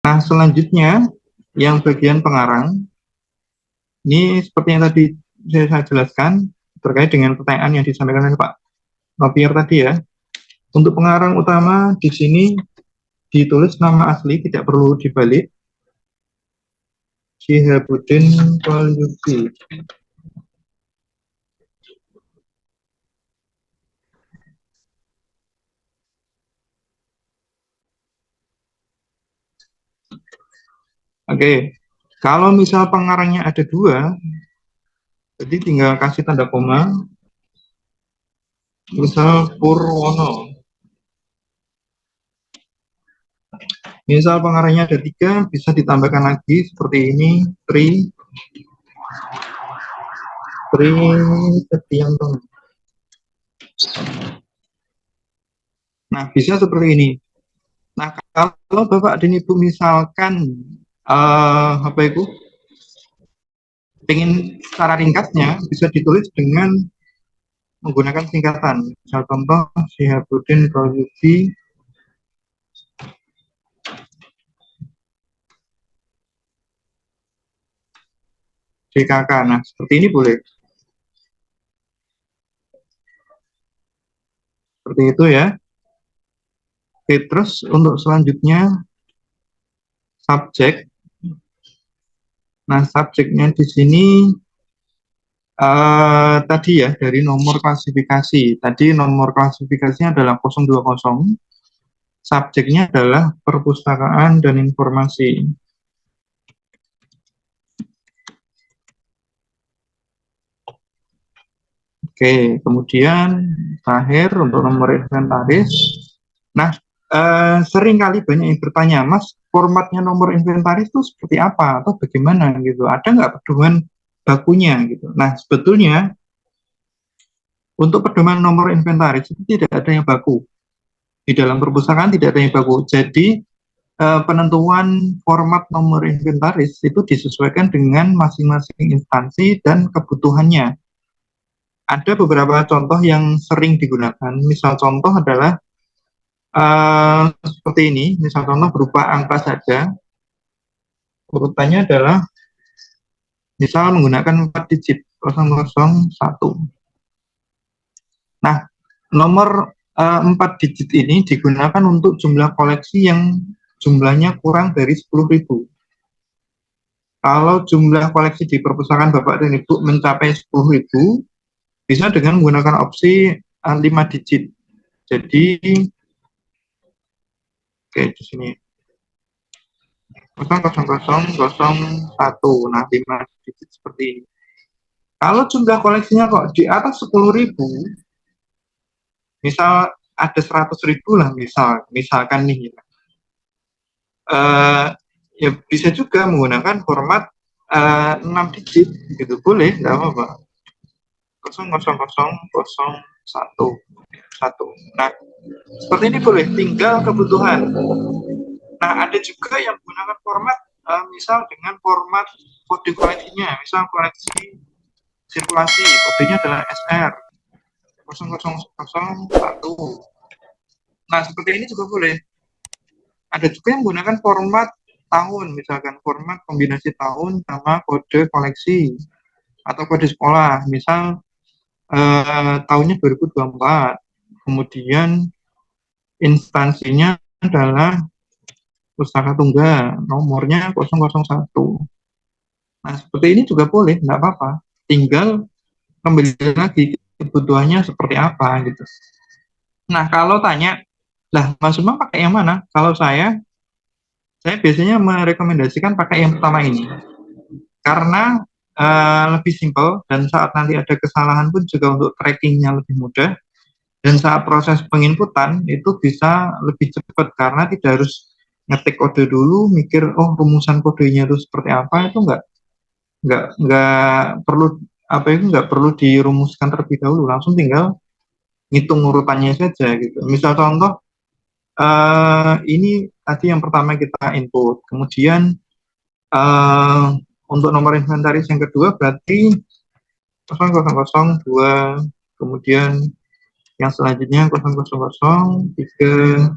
Nah, selanjutnya yang bagian pengarang, ini seperti yang tadi saya jelaskan terkait dengan pertanyaan yang disampaikan oleh Pak Nopier tadi ya. Untuk pengarang utama di sini ditulis nama asli, tidak perlu dibalik. Syihabuddin Qalyubi. Oke, kalau misal pengarangnya ada dua, jadi tinggal kasih tanda koma, misal Purwono. Misal pengarangnya ada tiga, bisa ditambahkan lagi seperti ini, Tri Setianto. Nah, bisa seperti ini. Nah, kalau Bapak dan Ibu misalkan apa itu ingin secara ringkasnya bisa ditulis dengan menggunakan singkatan. Misal contoh Syihabuddin Qalyubi DKK. Nah, seperti ini boleh. Seperti itu ya. Oke, terus untuk selanjutnya subjek. Nah, subjeknya di sini tadi ya dari nomor klasifikasi. Tadi nomor klasifikasinya adalah 020. Subjeknya adalah perpustakaan dan informasi. Oke, kemudian terakhir untuk nomor inventaris. Nah, seringkali banyak yang bertanya, Mas, formatnya nomor inventaris itu seperti apa atau bagaimana gitu? Ada nggak pedoman bakunya gitu? Nah, sebetulnya untuk pedoman nomor inventaris itu tidak ada yang baku. Di dalam perpustakaan tidak ada yang baku. Jadi penentuan format nomor inventaris itu disesuaikan dengan masing-masing instansi dan kebutuhannya. Ada beberapa contoh yang sering digunakan. Misal contoh adalah seperti ini. Misal contoh berupa angka saja. Urutannya adalah misal menggunakan 4 digit 001. Nah, nomor 4 digit ini digunakan untuk jumlah koleksi yang jumlahnya kurang dari 10.000. Kalau jumlah koleksi di perpustakaan Bapak dan Ibu mencapai 10.000, bisa dengan menggunakan opsi 5 digit. Jadi, oke, di sini 00001. Nah, 5 digit seperti ini. Kalau jumlah koleksinya kok di atas 10.000, misal ada 100.000 lah, misalkan nih, ya bisa juga menggunakan format 6 digit, gitu boleh, nggak apa-apa. 00001. Nah, seperti ini boleh, tinggal kebutuhan. Nah, ada juga yang menggunakan format misal dengan format kode koleksinya, misal koleksi sirkulasi, kodenya adalah SR 0001. Nah, seperti ini juga boleh. Ada juga yang menggunakan format tahun, misalkan format kombinasi tahun sama kode koleksi atau kode sekolah, misal tahunnya 2024, kemudian instansinya adalah pustaka tunggal, nomornya 001. Nah, seperti ini juga boleh, nggak apa-apa. Tinggal kembali lagi kebutuhannya seperti apa gitu. Nah, kalau tanya, lah Mas Umam pakai yang mana? Kalau saya biasanya merekomendasikan pakai yang pertama ini. Karena lebih simpel dan saat nanti ada kesalahan pun juga untuk trackingnya lebih mudah. Dan saat proses penginputan itu bisa lebih cepat karena tidak harus ngetik kode dulu, mikir oh rumusan kodenya itu seperti apa, itu nggak perlu apa itu nggak perlu dirumuskan terlebih dahulu, langsung tinggal ngitung urutannya saja gitu. Misal contoh ini tadi yang pertama kita input, kemudian untuk nomor inventaris yang kedua berarti 0002, kemudian yang selanjutnya 0003,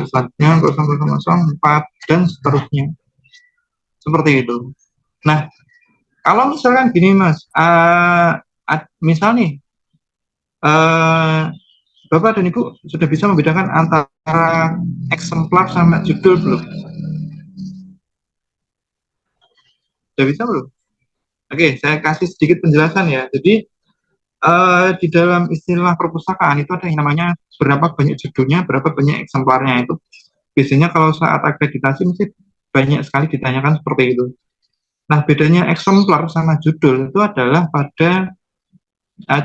selanjutnya 0004 dan seterusnya. Seperti itu. Nah, kalau misalkan gini Mas, misal nih, Bapak dan Ibu sudah bisa membedakan antara eksemplar sama judul belum? Sudah bisa belum? Oke, saya kasih sedikit penjelasan ya. Jadi, di dalam istilah perpustakaan itu ada yang namanya berapa banyak judulnya, berapa banyak eksemplarnya. Itu biasanya kalau saat akreditasi mesti banyak sekali ditanyakan seperti itu. Nah, bedanya eksemplar sama judul itu adalah pada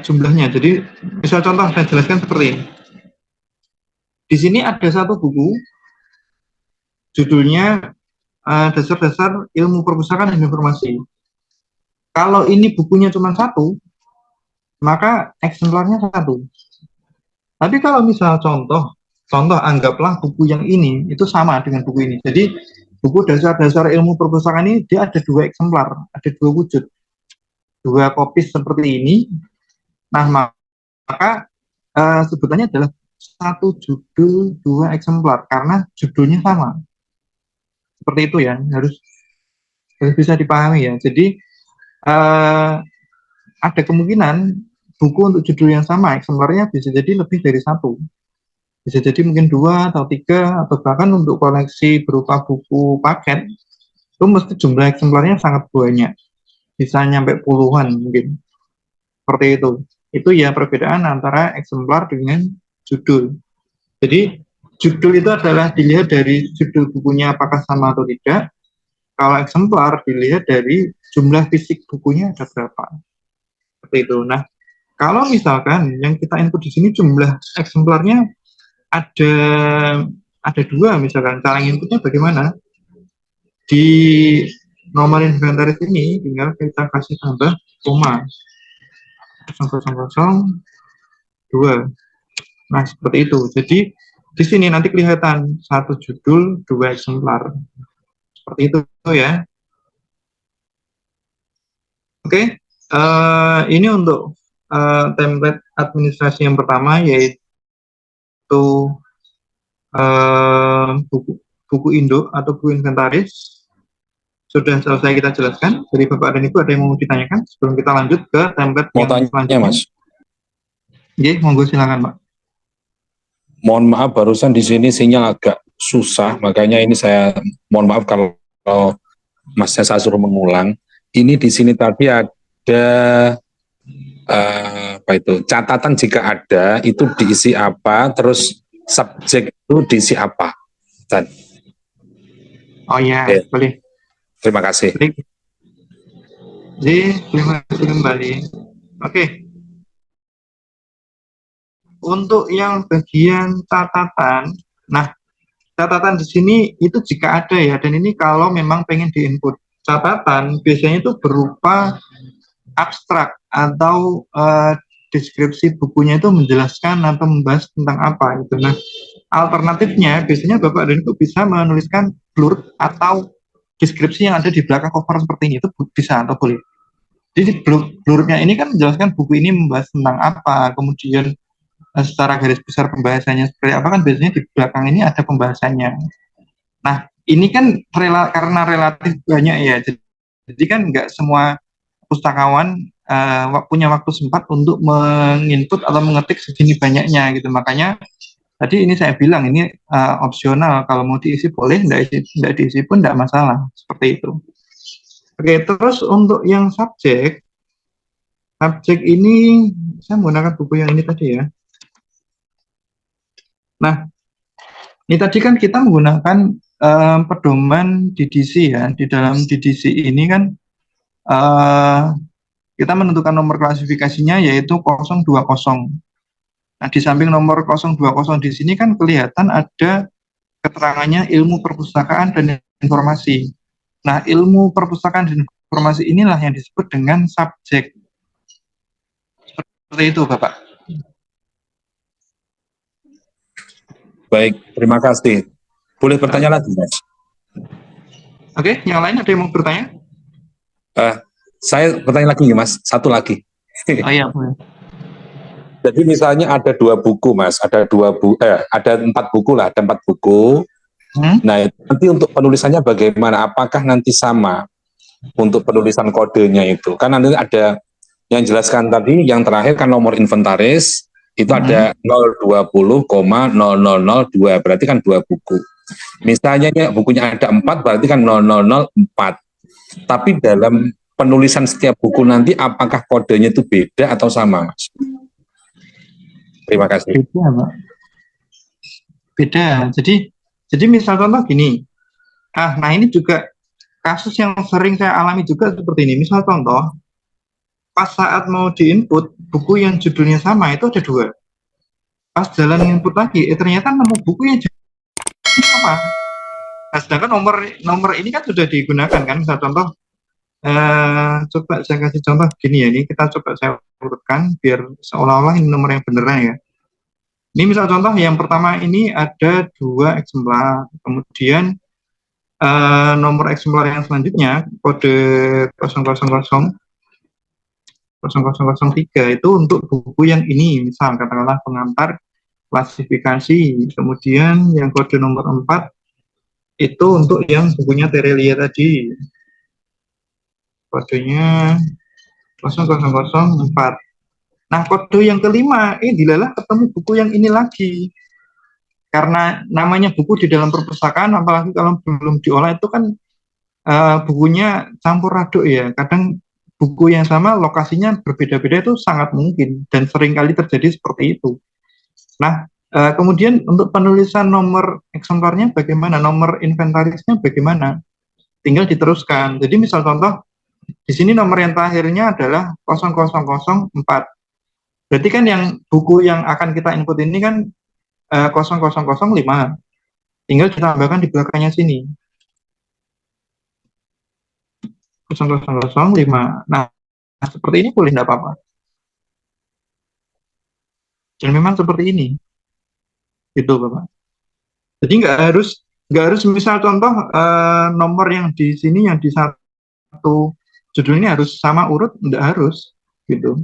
jumlahnya. Jadi, misal contoh saya jelaskan seperti ini. Di sini ada satu buku, judulnya Dasar-Dasar Ilmu Perpustakaan dan Informasi. Kalau ini bukunya cuma satu, maka eksemplarnya satu. Tapi kalau misal contoh anggaplah buku yang ini itu sama dengan buku ini. Jadi buku Dasar-Dasar Ilmu Perpustakaan ini dia ada dua eksemplar, ada dua wujud, dua kopi seperti ini. Nah, maka sebutannya adalah satu judul dua eksemplar karena judulnya sama. Seperti itu ya, harus bisa dipahami ya. Jadi ada kemungkinan buku untuk judul yang sama eksemplarnya bisa jadi lebih dari satu, bisa jadi mungkin dua atau tiga, atau bahkan untuk koleksi berupa buku paket itu mesti jumlah eksemplarnya sangat banyak, bisa nyampe puluhan mungkin. Seperti itu ya perbedaan antara eksemplar dengan judul. Jadi judul itu adalah dilihat dari judul bukunya apakah sama atau tidak. Kalau eksemplar dilihat dari jumlah fisik bukunya ada berapa. Seperti itu. Nah, kalau misalkan yang kita input di sini jumlah eksemplarnya ada dua, misalkan cara inputnya bagaimana? Di nomor inventaris ini tinggal kita kasih tambah koma 0002. Nah, seperti itu. Jadi di sini nanti kelihatan satu judul dua eksemplar. Seperti itu ya. Oke, ini untuk template administrasi yang pertama, yaitu buku induk atau buku inventaris. Sudah selesai kita jelaskan. Dari Bapak dan Ibu ada yang mau ditanyakan sebelum kita lanjut ke template yang selanjutnya, Mas? Oke, monggo silakan, Pak. Mohon maaf, barusan di sini sinyal agak susah, makanya ini saya mohon maaf kalau Mas saya suruh mengulang. Ini di sini tadi ada apa itu catatan jika ada itu diisi apa, terus subjek itu diisi apa. Dan oh ya, boleh. Terima kasih. Jadi terima kasih kembali. Oke. Untuk yang bagian catatan, nah catatan di sini itu jika ada ya, dan ini kalau memang pengen diinput. Catatan biasanya itu berupa abstrak atau deskripsi bukunya itu menjelaskan atau membahas tentang apa itu. Nah, alternatifnya biasanya Bapak dan Ibu bisa menuliskan blurb atau deskripsi yang ada di belakang cover seperti ini, itu bisa atau boleh. Jadi blurbnya ini kan menjelaskan buku ini membahas tentang apa, kemudian secara garis besar pembahasannya seperti apa, kan biasanya di belakang ini ada pembahasannya. Nah, ini kan karena relatif banyak ya, jadi kan nggak semua pustakawan punya waktu sempat untuk menginput atau mengetik segini banyaknya gitu. Makanya tadi ini saya bilang ini opsional, kalau mau diisi boleh, nggak diisi pun nggak masalah, seperti itu. Oke, terus untuk yang subjek ini saya menggunakan buku yang ini tadi ya. Nah, ini tadi kan kita menggunakan pedoman DDC ya. Di dalam DDC ini kan kita menentukan nomor klasifikasinya yaitu 020. Nah, di samping nomor 020 di sini kan kelihatan ada keterangannya ilmu perpustakaan dan informasi. Nah, ilmu perpustakaan dan informasi inilah yang disebut dengan subjek. Seperti itu, Bapak. Baik, terima kasih. Boleh bertanya lagi, Mas? Oke, yang lain ada yang mau bertanya? Saya bertanya lagi, Mas. Satu lagi. Oh iya, boleh. Jadi misalnya ada 2 buku, Mas, ada 4 buku lah, ada 4 buku. Nah, nanti untuk penulisannya bagaimana? Apakah nanti sama untuk penulisan kodenya itu? Kan nanti ada yang jelaskan tadi, yang terakhir kan nomor inventaris, itu ada 020,0002, berarti kan 2 buku. Misalnya bukunya ada 4, berarti kan 0004. Tapi dalam penulisan setiap buku nanti, apakah kodenya itu beda atau sama, Mas? Terima kasih. Beda, Pak. Beda. Jadi misal contoh gini. Nah ini juga kasus yang sering saya alami juga seperti ini. Misal contoh, pas saat mau diinput buku yang judulnya sama itu ada 2. Pas jalan input lagi, ternyata nemu buku yang judulnya sama. Nah, sedangkan nomor ini kan sudah digunakan kan. Misal contoh, coba saya kasih contoh gini ya. Ini kita coba saya urutkan biar seolah-olah ini nomor yang beneran ya. Ini misal contoh yang pertama ini ada 2 eksemplar, kemudian nomor eksemplar yang selanjutnya kode 0003 itu untuk buku yang ini, misal katakanlah pengantar klasifikasi, kemudian yang kode nomor 4 itu untuk yang bukunya Terelia tadi, kodenya 0004. Nah, kode yang kelima, dilalah ketemu buku yang ini lagi. Karena namanya buku di dalam perpustakaan, apalagi kalau belum diolah itu kan bukunya campur aduk ya. Kadang buku yang sama lokasinya berbeda-beda itu sangat mungkin dan seringkali terjadi seperti itu. Nah, kemudian untuk penulisan nomor eksemplarnya bagaimana? Nomor inventarisnya bagaimana? Tinggal diteruskan. Jadi misal contoh, di sini nomor yang terakhirnya adalah 0004. Berarti kan yang buku yang akan kita input ini kan 0005. Tinggal ditambahkan di belakangnya sini. 0005. Nah, seperti ini boleh tidak apa-apa. Dan memang seperti ini. Gitu, Bapak. Jadi nggak harus misal contoh nomor yang di sini yang di satu judul ini harus sama urut, nggak harus. Gitu.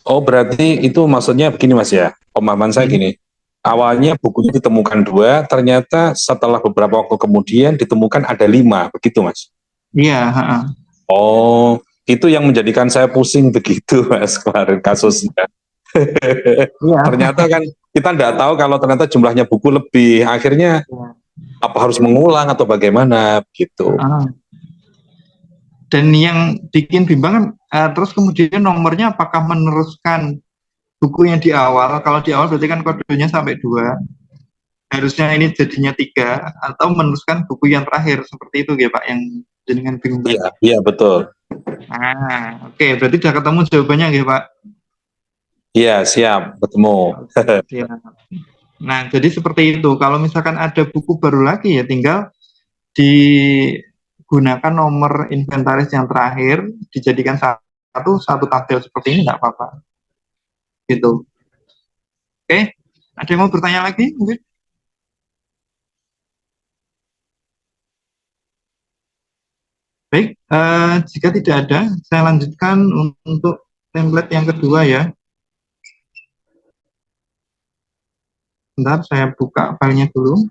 Oh, berarti itu maksudnya begini, Mas ya. Pemahaman saya gini. Awalnya bukunya ditemukan 2, ternyata setelah beberapa waktu kemudian ditemukan ada 5, begitu, Mas? Iya. Oh, itu yang menjadikan saya pusing begitu, Mas, kemarin kasusnya. Iya. Ternyata kan kita nggak tahu kalau ternyata jumlahnya buku lebih. Akhirnya apa harus mengulang atau bagaimana gitu. Dan yang bikin bimbang kan terus kemudian nomornya apakah meneruskan buku yang di awal? Kalau di awal berarti kan kodenya sampai 2. Harusnya ini jadinya 3 atau meneruskan buku yang terakhir seperti itu ya Pak yang jenengan bingung. Iya, betul. Oke, berarti sudah ketemu jawabannya ya Pak? Iya, siap, ketemu. Siap. Nah, jadi seperti itu. Kalau misalkan ada buku baru lagi ya tinggal digunakan nomor inventaris yang terakhir, dijadikan satu tabel seperti ini nggak apa-apa. Gitu. Oke, ada yang mau bertanya lagi mungkin? Baik, jika tidak ada, saya lanjutkan untuk template yang kedua ya. Bentar, saya buka filenya dulu.